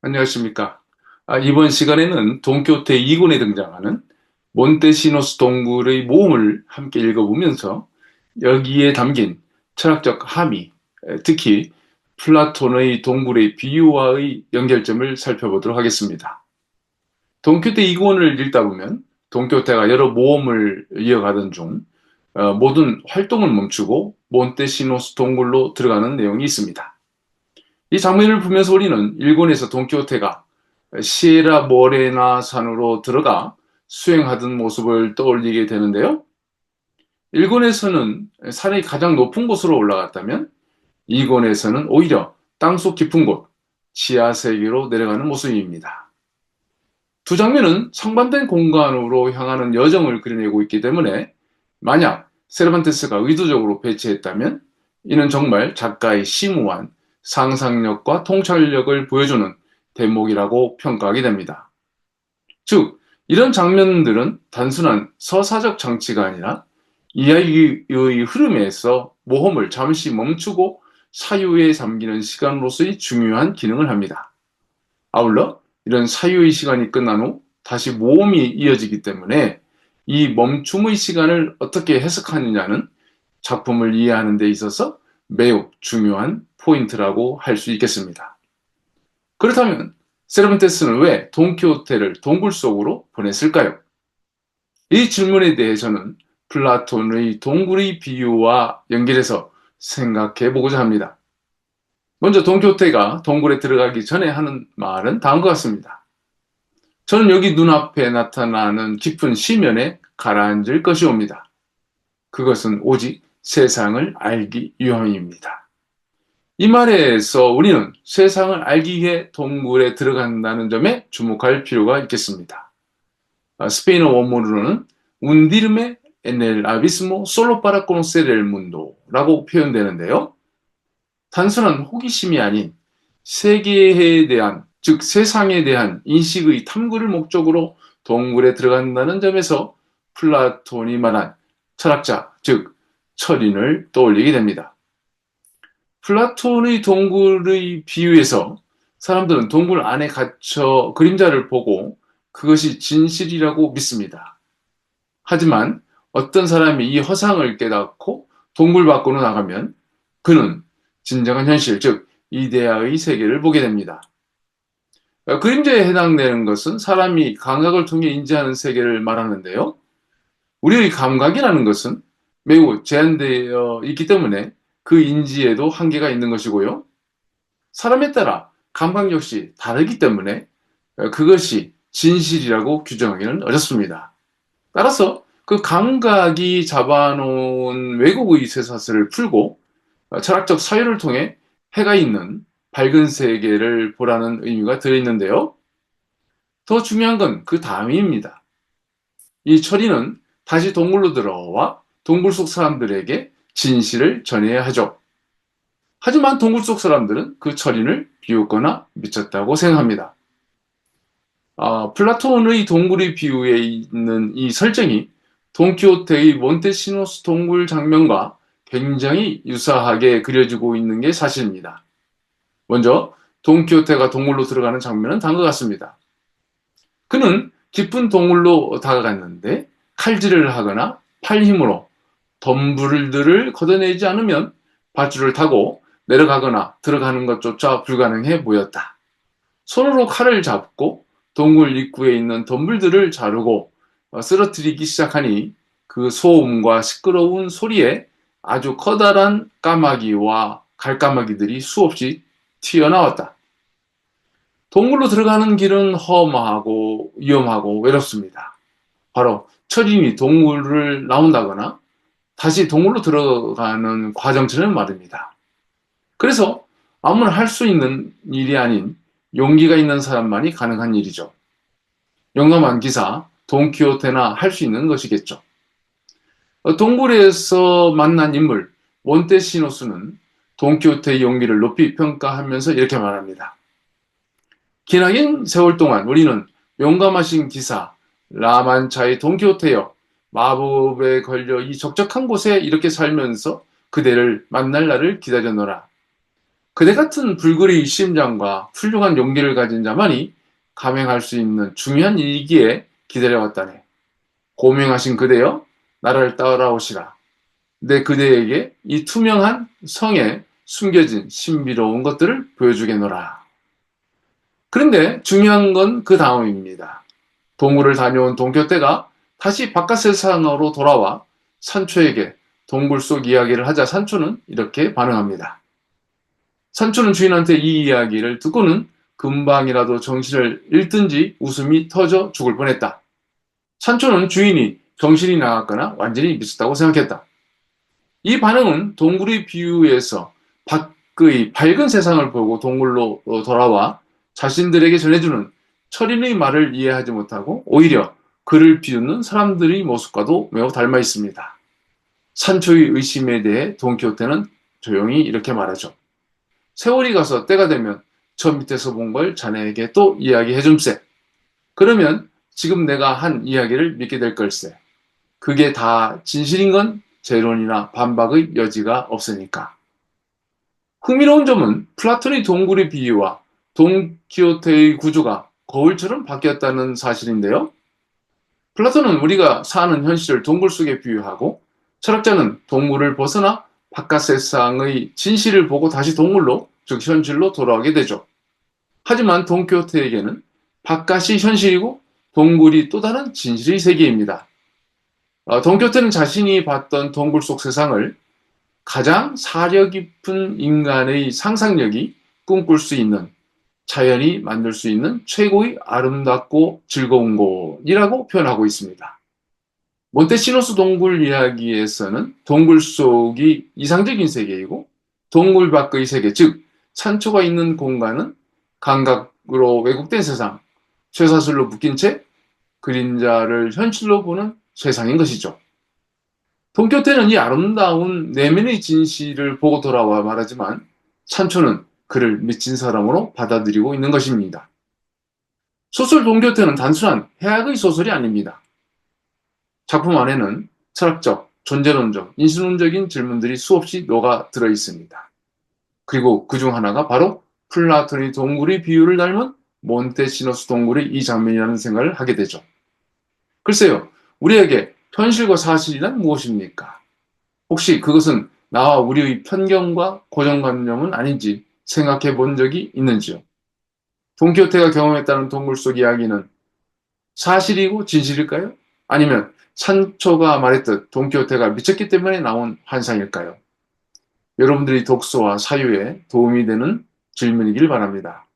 안녕하십니까. 이번 시간에는 돈키호테 2권에 등장하는 몬테시노스 동굴의 모험을 함께 읽어보면서 여기에 담긴 철학적 함의, 특히 플라톤의 동굴의 비유와의 연결점을 살펴보도록 하겠습니다. 돈키호테 2권을 읽다 보면 돈키호테가 여러 모험을 이어가던 중 모든 활동을 멈추고 몬테시노스 동굴로 들어가는 내용이 있습니다. 이 장면을 보면서 우리는 일본에서 돈키호테가 시에라 모레나 산으로 들어가 수행하던 모습을 떠올리게 되는데요. 일본에서는 산이 가장 높은 곳으로 올라갔다면 이권에서는 오히려 땅속 깊은 곳, 지하 세계로 내려가는 모습입니다. 두 장면은 상반된 공간으로 향하는 여정을 그려내고 있기 때문에 만약 세르반테스가 의도적으로 배치했다면 이는 정말 작가의 심오한 상상력과 통찰력을 보여주는 대목이라고 평가하게 됩니다. 즉, 이런 장면들은 단순한 서사적 장치가 아니라 이야기의 흐름에서 모험을 잠시 멈추고 사유에 잠기는 시간으로서의 중요한 기능을 합니다. 아울러 이런 사유의 시간이 끝난 후 다시 모험이 이어지기 때문에 이 멈춤의 시간을 어떻게 해석하느냐는 작품을 이해하는 데 있어서 매우 중요한 포인트라고 할 수 있겠습니다. 그렇다면 세르반테스는 왜 돈키호테를 동굴 속으로 보냈을까요? 이 질문에 대해서는 플라톤의 동굴의 비유와 연결해서 생각해 보고자 합니다. 먼저 돈키호테가 동굴에 들어가기 전에 하는 말은 다음과 같습니다. 저는 여기 눈앞에 나타나는 깊은 시면에 가라앉을 것이옵니다. 그것은 오직 세상을 알기 위함입니다. 이 말에서 우리는 세상을 알기 위해 동굴에 들어간다는 점에 주목할 필요가 있겠습니다. 스페인어 원문으로는 운디르메 엔엘 아비스모 솔로 파라 코노세르 엘 문도라고 표현되는데요. 단순한 호기심이 아닌 세계에 대한, 즉 세상에 대한 인식의 탐구를 목적으로 동굴에 들어간다는 점에서 플라톤이 말한 철학자, 즉 철인을 떠올리게 됩니다. 플라톤의 동굴의 비유에서 사람들은 동굴 안에 갇혀 그림자를 보고 그것이 진실이라고 믿습니다. 하지만 어떤 사람이 이 허상을 깨닫고 동굴 밖으로 나가면 그는 진정한 현실, 즉 이데아의 세계를 보게 됩니다. 그림자에 해당되는 것은 사람이 감각을 통해 인지하는 세계를 말하는데요. 우리의 감각이라는 것은 매우 제한되어 있기 때문에 그 인지에도 한계가 있는 것이고요. 사람에 따라 감각 역시 다르기 때문에 그것이 진실이라고 규정하기는 어렵습니다. 따라서 그 감각이 잡아놓은 왜곡의 쇠사슬을 풀고 철학적 사유를 통해 해가 있는 밝은 세계를 보라는 의미가 들어있는데요. 더 중요한 건 그 다음입니다. 이 철이는 다시 동굴로 들어와 동굴 속 사람들에게 진실을 전해야 하죠. 하지만 동굴 속 사람들은 그 철인을 비웃거나 미쳤다고 생각합니다. 플라톤의 동굴의 비유에 있는 이 설정이 돈키호테의 몬테시노스 동굴 장면과 굉장히 유사하게 그려지고 있는 게 사실입니다. 먼저 돈키호테가 동굴로 들어가는 장면은 다음과 같습니다. 그는 깊은 동굴로 다가갔는데 칼질을 하거나 팔 힘으로 덤불들을 걷어내지 않으면 밧줄을 타고 내려가거나 들어가는 것조차 불가능해 보였다. 손으로 칼을 잡고 동굴 입구에 있는 덤불들을 자르고 쓰러뜨리기 시작하니 그 소음과 시끄러운 소리에 아주 커다란 까마귀와 갈까마귀들이 수없이 튀어나왔다. 동굴로 들어가는 길은 험하고 위험하고 외롭습니다. 바로 철인이 동굴을 나온다거나 다시 동굴로 들어가는 과정처럼 말입니다. 그래서 아무나 할 수 있는 일이 아닌 용기가 있는 사람만이 가능한 일이죠. 용감한 기사, 돈키호테나 할 수 있는 것이겠죠. 동굴에서 만난 인물 몬테시노스는 돈키호테의 용기를 높이 평가하면서 이렇게 말합니다. 기나긴 세월 동안 우리는 용감하신 기사 라만차의 돈키호테여, 마법에 걸려 이 적적한 곳에 이렇게 살면서 그대를 만날 날을 기다렸노라. 그대 같은 불굴의 심장과 훌륭한 용기를 가진 자만이 감행할 수 있는 중요한 일이기에 기다려왔다네. 고명하신 그대여, 나를 따라오시라. 내 그대에게 이 투명한 성에 숨겨진 신비로운 것들을 보여주겠노라. 그런데 중요한 건 그 다음입니다. 동굴을 다녀온 돈키호테가 다시 바깥 세상으로 돌아와 산초에게 동굴 속 이야기를 하자 산초는 이렇게 반응합니다. 산초는 주인한테 이 이야기를 듣고는 금방이라도 정신을 잃든지 웃음이 터져 죽을 뻔했다. 산초는 주인이 정신이 나갔거나 완전히 미쳤다고 생각했다. 이 반응은 동굴의 비유에서 밖의 밝은 세상을 보고 동굴로 돌아와 자신들에게 전해주는 철인의 말을 이해하지 못하고 오히려 그를 비웃는 사람들의 모습과도 매우 닮아 있습니다. 산초의 의심에 대해 돈키호테는 조용히 이렇게 말하죠. 세월이 가서 때가 되면 저 밑에서 본 걸 자네에게 또 이야기해 줌세. 그러면 지금 내가 한 이야기를 믿게 될 걸세. 그게 다 진실인 건 재론이나 반박의 여지가 없으니까. 흥미로운 점은 플라톤의 동굴의 비유와 돈키호테의 구조가 거울처럼 바뀌었다는 사실인데요. 플라톤은 우리가 사는 현실을 동굴 속에 비유하고 철학자는 동굴을 벗어나 바깥 세상의 진실을 보고 다시 동굴로, 즉 현실로 돌아오게 되죠. 하지만 돈키호테에게는 바깥이 현실이고 동굴이 또 다른 진실의 세계입니다. 돈키호테는 자신이 봤던 동굴 속 세상을 가장 사려 깊은 인간의 상상력이 꿈꿀 수 있는, 자연이 만들 수 있는 최고의 아름답고 즐거운 곳이라고 표현하고 있습니다. 몬테시노스 동굴 이야기에서는 동굴 속이 이상적인 세계이고 동굴 밖의 세계, 즉 산초가 있는 공간은 감각으로 왜곡된 세상, 쇠사슬로 묶인 채 그림자를 현실로 보는 세상인 것이죠. 돈키호테는 이 아름다운 내면의 진실을 보고 돌아와 말하지만 산초는 그를 미친 사람으로 받아들이고 있는 것입니다. 소설 돈키호테는 단순한 해악의 소설이 아닙니다. 작품 안에는 철학적, 존재론적, 인신론적인 질문들이 수없이 녹아 들어 있습니다. 그리고 그중 하나가 바로 플라톤의 동굴의 비유를 닮은 몬테시노스 동굴의 이 장면이라는 생각을 하게 되죠. 글쎄요, 우리에게 현실과 사실이란 무엇입니까? 혹시 그것은 나와 우리의 편견과 고정관념은 아닌지 생각해 본 적이 있는지요? 돈키호테가 경험했다는 동굴 속 이야기는 사실이고 진실일까요? 아니면 산초가 말했듯 돈키호테가 미쳤기 때문에 나온 환상일까요? 여러분들의 독서와 사유에 도움이 되는 질문이길 바랍니다.